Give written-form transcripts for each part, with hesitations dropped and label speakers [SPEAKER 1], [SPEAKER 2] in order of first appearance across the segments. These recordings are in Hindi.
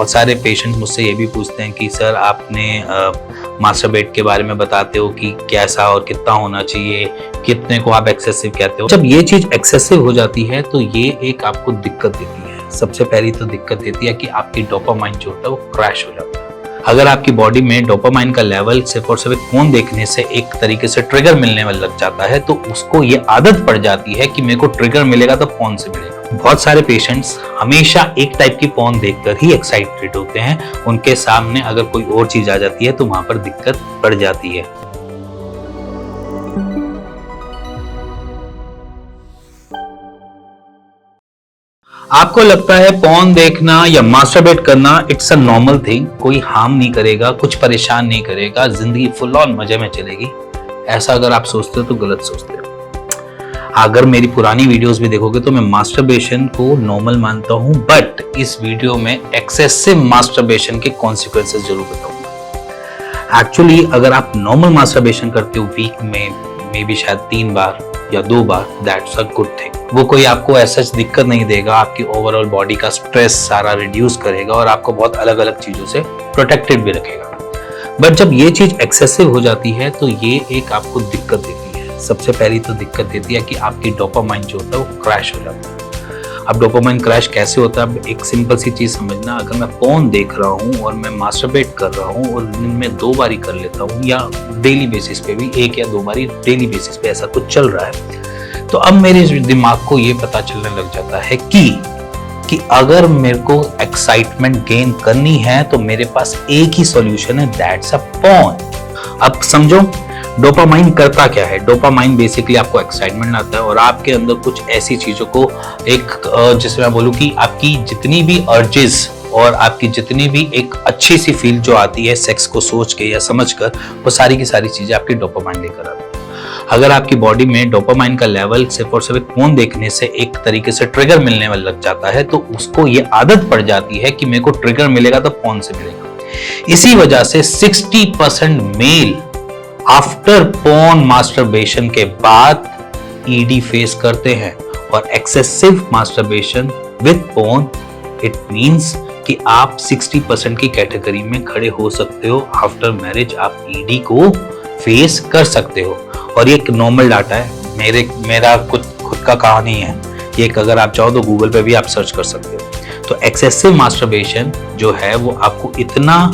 [SPEAKER 1] बहुत सारे पेशेंट मुझसे ये भी पूछते हैं कि सर आपने मास्टरबेट के बारे में बताते हो कि कैसा और कितना होना चाहिए, कितने को आप एक्सेसिव कहते हो। जब ये चीज एक्सेसिव हो जाती है तो ये एक आपको दिक्कत देती है। सबसे पहली तो दिक्कत देती है कि आपकी डोपामाइन जो होता है वो क्रैश हो जाता है। अगर आपकी बॉडी में डोपामाइन का लेवल सिर्फ और सिर्फ फोन देखने से एक तरीके से ट्रिगर मिलने में लग जाता है तो उसको ये आदत पड़ जाती है कि मेरे को ट्रिगर मिलेगा तो फोन से मिलेगा। बहुत सारे पेशेंट्स हमेशा एक टाइप की पोर्न देखकर ही एक्साइटेड होते हैं, उनके सामने अगर कोई और चीज आ जाती है तो वहां पर दिक्कत पड़ जाती है। आपको लगता है पोर्न देखना या मास्टरबेट करना इट्स अ नॉर्मल थिंग, कोई हार्म नहीं करेगा, कुछ परेशान नहीं करेगा, जिंदगी फुल ऑन मजे में चलेगी। ऐसा अगर आप सोचते हो तो गलत सोचते हो। अगर मेरी पुरानी वीडियोस भी देखोगे तो मैं मास्टरबेशन को नॉर्मल मानता हूं, बट इस वीडियो में एक्सेसिव मास्टरबेशन के कॉन्सिक्वेंसेस जरूर बताऊंगा। एक्चुअली अगर आप नॉर्मल मास्टरबेशन करते हो वीक में मे बी शायद 3 बार या 2 बार, दैट्स अ गुड थिंग। वो कोई आपको ऐसा दिक्कत नहीं देगा, आपकी ओवरऑल बॉडी का स्ट्रेस सारा रिड्यूस करेगा और आपको बहुत अलग अलग चीजों से प्रोटेक्टेड भी रखेगा। बट जब ये चीज एक्सेसिव हो जाती है तो ये एक आपको दिक्कत देती है। सबसे पहली तो दिक्कत देती है कि आपकी डोपामाइन जो होता है वो क्रैश हो जाता है। अब डोपामाइन क्रैश कैसे होता है? अब एक सिंपल सी चीज समझना, अगर मैं फोन देख रहा हूँ और मैं मास्टरबेट कर रहा हूँ और दिन में 2 बार ही कर लेता हूँ या डेली बेसिस पे भी 1 या 2 बार डेली बेसिस पे ऐसा कुछ चल रहा है, तो अब मेरे दिमाग को ये पता चलने लग जाता है कि अगर मेरे को एक्साइटमेंट गेन करनी है तो मेरे पास एक ही सॉल्यूशन है, दैट्स अ पोर्न। अब समझो डोपामाइन करता क्या है। डोपामाइन बेसिकली आपको एक्साइटमेंट लाता है और आपके अंदर कुछ ऐसी चीजों को एक जिसमें मैं बोलूं कि आपकी जितनी भी अर्जेस और आपकी जितनी भी एक अच्छी सी फील जो आती है सेक्स को सोच के या समझ कर, वो सारी की सारी चीजें आपकी डोपामाइन लेकर आती है। अगर आपकी बॉडी में डोपामाइन का लेवल सिर्फ और सिर्फ फोन देखने से एक तरीके से ट्रिगर मिलने में लग जाता है तो उसको ये आदत पड़ जाती है कि मेरे को ट्रिगर मिलेगा तो फोन से मिलेगा। इसी वजह से 60% मेल आफ्टर पोर्न मास्टरबेशन के बाद ईडी फेस करते हैं। और excessive masturbation with porn it means कि आप 60% की कैटेगरी में खड़े हो सकते हो। आफ्टर मैरिज आप ईडी को फेस कर सकते हो और ये एक नॉर्मल डाटा है, मेरा कुछ खुद का कहानी है ये। अगर आप चाहो तो गूगल पे भी आप सर्च कर सकते हो। तो एक्सेसिव मास्टरबेशन जो है वो आपको इतना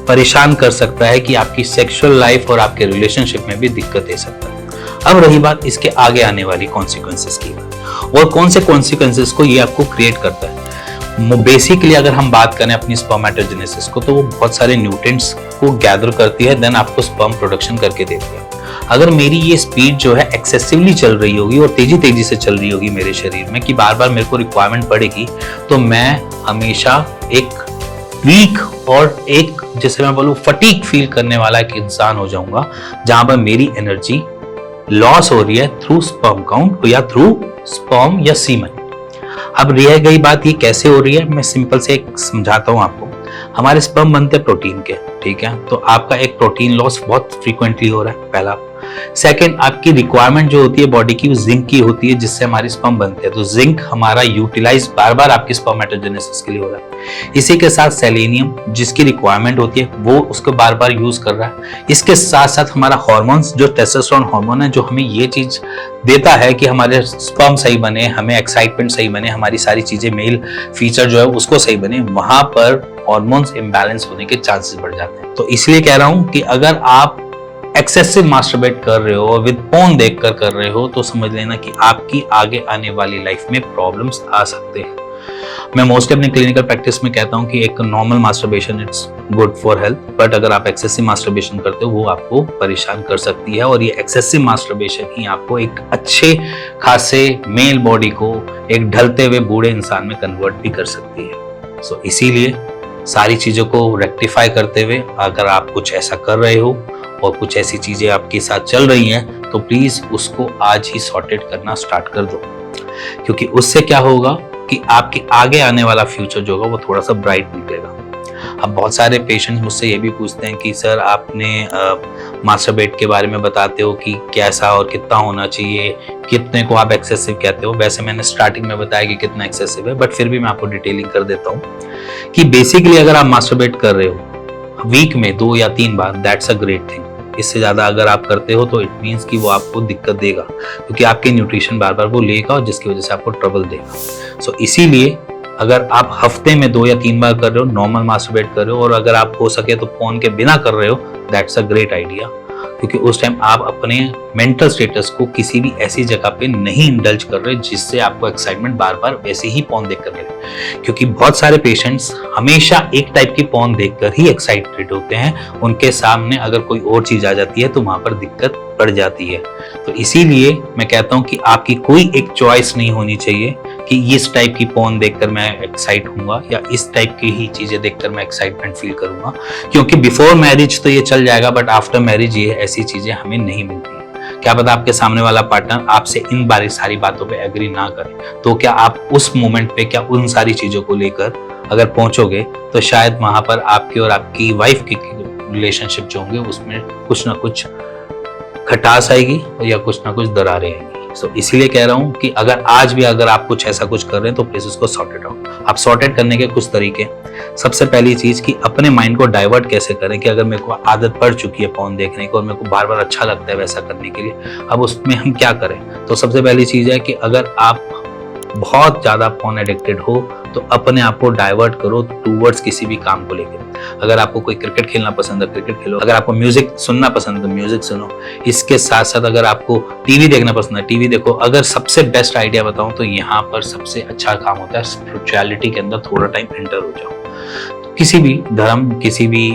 [SPEAKER 1] परेशान कर सकता है कि आपकी सेक्सुअल लाइफ और आपके रिलेशनशिप में भी दिक्कत दे सकता है। अब रही बात इसके आगे आने वाली कॉन्सिक्वेंसेस की, और कौन से कॉन्सिक्वेंसेस को ये आपको क्रिएट करता है। बेसिकली अगर हम बात करें अपनी स्पर्मेटोजेनेसिस को, तो वो बहुत सारे न्यूट्रिएंट्स को गैदर करती है, देन आपको स्पर्म प्रोडक्शन करके देती है। अगर मेरी ये स्पीड जो है एक्सेसिवली चल रही होगी और तेजी से चल रही होगी मेरे शरीर में कि बार बार मेरे को रिक्वायरमेंट पड़ेगी, तो मैं हमेशा एक वीक और एक जैसे मैं बोलूं फटीग फील करने वाला एक इंसान हो जाऊंगा, जहां पर मेरी एनर्जी लॉस हो रही है थ्रू स्पर्म काउंट या थ्रू स्पर्म या सीमन। अब रह गई बात ये कैसे हो रही है, मैं सिंपल से एक समझाता हूं आपको। हमारे स्पर्म बनते हैं प्रोटीन के, ठीक है, तो आपका एक प्रोटीन लॉस बहुत फ्रीक्वेंटली हो रहा है, पहला। सेकंड, आपकी रिक्वायरमेंट जो होती है बॉडी की वो जिंक की होती है, जिससे हमारे स्पर्म बनते हैं, तो जिंक हमारा यूटिलाइज बार बार आपकी स्पर्मेटोजेनेसिस के लिए हो रहा है। इसी के साथ सेलेनियम जिसकी रिक्वायरमेंट होती है वो उसको बार बार यूज कर रहा है। इसके साथ साथ हमारा हार्मोन्स जो टेस्टोस्टेरोन हार्मोन है, जो हमें ये चीज देता है कि हमारे स्पर्म सही बने, हमें एक्साइटमेंट सही बने, हमारी सारी चीजें मेल फीचर जो है उसको सही बने, वहां पर हार्मोन्स इम्बैलेंस होने के चांसेस बढ़ जाते हैं। तो इसलिए कह रहा हूं कि अगर आप एक्सेसिव मास्टरबेट कर रहे हो, विद पोर्न देखकर कर रहे हो, तो समझ लेना कि आपकी आगे आने वाली लाइफ में प्रॉब्लम्स आ सकते हैं। मैं मोस्टली अपनी क्लिनिकल प्रैक्टिस में कहता हूं कि एक normal masturbation it's good for health, but अगर आप एक्सेसिव मास्टरबेशन करते हो वो आपको परेशान कर सकती है, और ये एक्सेसिव मास्टरबेशन ही आपको एक अच्छे खासे मेल बॉडी को एक ढलते हुए बूढ़े इंसान में कन्वर्ट भी कर सकती है। सो इसीलिए सारी चीजों को रेक्टिफाई करते हुए अगर आप कुछ ऐसा कर रहे हो और कुछ ऐसी चीजें आपके साथ चल रही हैं, तो प्लीज उसको आज ही सॉर्टेड करना स्टार्ट कर दो, क्योंकि उससे क्या होगा कि आपके आगे आने वाला फ्यूचर जो होगा वो थोड़ा सा ब्राइट निकलेगा। अब बहुत सारे पेशेंट्स मुझसे ये भी पूछते हैं कि सर आपने मास्टरबेट के बारे में बताते हो कि कैसा और कितना होना चाहिए, कितने को आप एक्सेसिव कहते हो। वैसे मैंने स्टार्टिंग में बताया कि कितना एक्सेसिव है, बट फिर भी मैं आपको डिटेलिंग कर देता हूँ कि बेसिकली अगर आप मास्टरबेट कर रहे हो वीक में 2 या 3 बार, दैट्स अ ग्रेट थिंग। इससे ज्यादा अगर आप करते हो तो इट मीन्स कि वो आपको दिक्कत देगा, क्योंकि आपके न्यूट्रिशन बार बार वो लेगा और जिसकी वजह से आपको ट्रबल देगा। सो इसीलिए अगर आप हफ्ते में 2 या 3 बार कर रहे हो, नॉर्मल मास्टरबेट कर रहे हो, और अगर आप हो सके तो फोन के बिना कर रहे हो, दैट्स अ ग्रेट आइडिया, क्योंकि उस टाइम आप अपने मेंटल स्टेटस को किसी भी ऐसी जगह पे नहीं इंडल्ज कर रहे जिससे आपको एक्साइटमेंट बार बार वैसे ही पॉर्न देखकर मिले। क्योंकि बहुत सारे पेशेंट्स हमेशा एक टाइप की पॉर्न देखकर ही एक्साइटेड होते हैं, उनके सामने अगर कोई और चीज आ जाती है तो वहां पर दिक्कत बढ़ जाती है। तो इसीलिए मैं कहता हूं कि आपकी कोई एक चॉइस नहीं होनी चाहिए कि इस टाइप की पॉर्न देखकर मैं एक्साइट होऊंगा या इस टाइप की ही चीजें देखकर मैं एक्साइटमेंट फील करूंगा, क्योंकि बिफोर मैरिज तो ये चल जाएगा, बट आफ्टर मैरिज ये ऐसी चीजें हमें नहीं मिलती हैं। क्या पता आपके सामने वाला पार्टनर आपसे इन बारी सारी बातों पे एग्री ना करे, तो क्या आप उस मोमेंट पे क्या उन सारी चीजों को लेकर अगर पहुंचोगे तो शायद वहां पर आपकी और आपकी वाइफ की रिलेशनशिप जो होंगे उसमें कुछ ना कुछ खटास आएगी या कुछ ना कुछ दरारें आएंगी। सो इसीलिए कह रहा हूं कि अगर आज भी अगर आप कुछ ऐसा कुछ कर रहे हैं तो प्लीज उसको सॉर्टेड आउट। आप सॉर्टेड करने के कुछ तरीके, सबसे पहली चीज कि अपने माइंड को डाइवर्ट कैसे करें, कि अगर मेरे को आदत पड़ चुकी है फोन देखने की और मेरे को बार बार अच्छा लगता है वैसा करने के लिए, अब उसमें हम क्या करें। तो सबसे पहली चीज है कि अगर आप बहुत ज्यादा फोन एडिक्टेड हो तो अपने आप को डाइवर्ट करो टूवर्ड्स किसी भी काम को लेकर। अगर आपको कोई क्रिकेट खेलना पसंद है क्रिकेट खेलो, अगर आपको म्यूजिक सुनना पसंद है तो म्यूजिक सुनो, इसके साथ साथ अगर आपको टीवी देखना पसंद है टीवी देखो। अगर सबसे बेस्ट आइडिया बताऊं तो यहाँ पर सबसे अच्छा काम होता है स्पिरिचुअलिटी के अंदर थोड़ा टाइम एंटर हो जाओ। तो किसी भी धर्म, किसी भी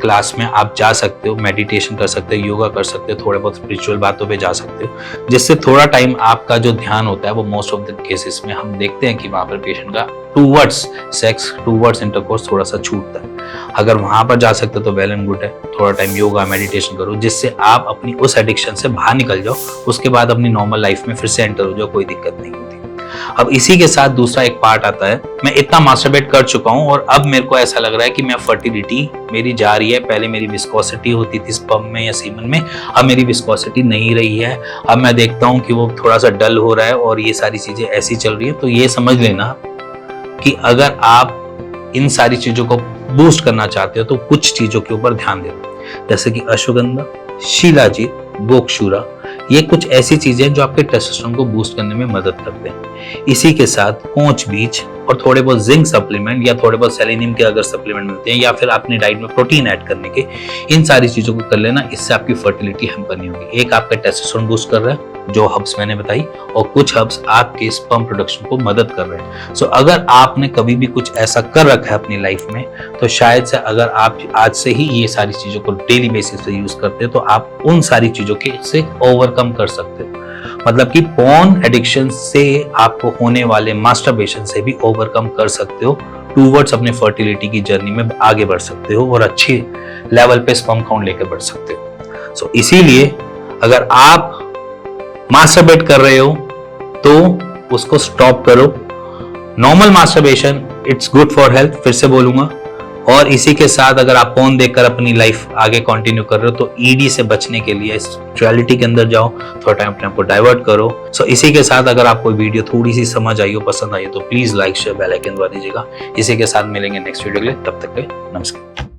[SPEAKER 1] क्लास में आप जा सकते हो, मेडिटेशन कर सकते हो, योगा कर सकते हो, थोड़े बहुत स्पिरिचुअल बातों पे जा सकते हो, जिससे थोड़ा टाइम आपका जो ध्यान होता है वो मोस्ट ऑफ द केसेस में हम देखते हैं कि वहां पर पेशेंट का टूवर्ड्स सेक्स, टूवर्ड्स इंटरकोर्स थोड़ा सा छूटता है। अगर वहां पर जा सकते हो तो वेल एंड गुड है। थोड़ा टाइम योगा मेडिटेशन करो जिससे आप अपनी उस एडिक्शन से बाहर निकल जाओ, उसके बाद अपनी नॉर्मल लाइफ में फिर से एंटर हो जाओ, कोई दिक्कत नहीं होती। अब इसी के साथ दूसरा एक पार्ट आता है, मैं इतना मास्टरबेट कर चुका हूं और अब मेरे को ऐसा लग रहा है कि मैं फर्टिलिटी मेरी जा रही है। पहले मेरी विस्कोसिटी होती थी स्पर्म में या सीमन में, अब मेरी विस्कोसिटी नहीं रही है। अब मैं देखता हूं कि वो थोड़ा सा डल हो रहा है और ये सारी चीजें ऐसी चल रही है। तो ये समझ लेना कि अगर आप इन सारी चीजों को बूस्ट करना चाहते हो तो कुछ चीजों के ऊपर ध्यान देना, जैसे कि अश्वगंधा, शिलाजीत, बोकशूरा, ये कुछ ऐसी चीजें जो आपके टेस्टोस्टेरोन को बूस्ट करने में मदद करते हैं। इसी के साथ कोंच बीज और थोड़े बहुत जिंक सप्लीमेंट या थोड़े बहुत सेलेनियम के अगर सप्लीमेंट मिलते हैं या फिर अपनी डाइट में प्रोटीन ऐड करने के, इन सारी चीजों को कर लेना। इससे आपकी फर्टिलिटी हैम्पर नहीं होगी। एक आपका टेस्टोस्टेरोन बूस्ट कर रहा है जो हब्स मैंने बताई, और कुछ हब्स आपके स्पर्म प्रोडक्शन को मदद कर रहे हैं। सो अगर आपने कभी भी कुछ ऐसा कर रखा है अपनी लाइफ में तो शायद से अगर आप आज से ही ये सारी चीजों को डेली बेसिस पे यूज करते हो तो आप उन सारी चीजों के से ओवरकम कर सकते हो। मतलब कि पॉर्न एडिक्शन से आपको होने वाले मास्टरबेशन से भी ओवरकम कर सकते हो, टूवर्ड्स अपने फर्टिलिटी की जर्नी में आगे बढ़ सकते हो और अच्छे लेवल पे स्पर्म काउंट लेकर बढ़ सकते हो। सो इसीलिए अगर आप मास्टरबेट कर रहे हो तो उसको स्टॉप करो। Normal masturbation it's good for health, फिर से बोलूंगा। और इसी के साथ अगर आप फोन देखकर अपनी लाइफ आगे कंटिन्यू कर रहे हो तो ईडी से बचने के लिए स्पिरिचुअलिटी के अंदर जाओ, थोड़ा टाइम अपने आप को डाइवर्ट करो। सो इसी के साथ अगर आपको वीडियो थोड़ी सी समझ आई हो, पसंद आई हो तो please like share bell icon दबा दीजिएगा। इसी के साथ मिलेंगे नेक्स्ट वीडियो के लिए, तब तक के नमस्कार।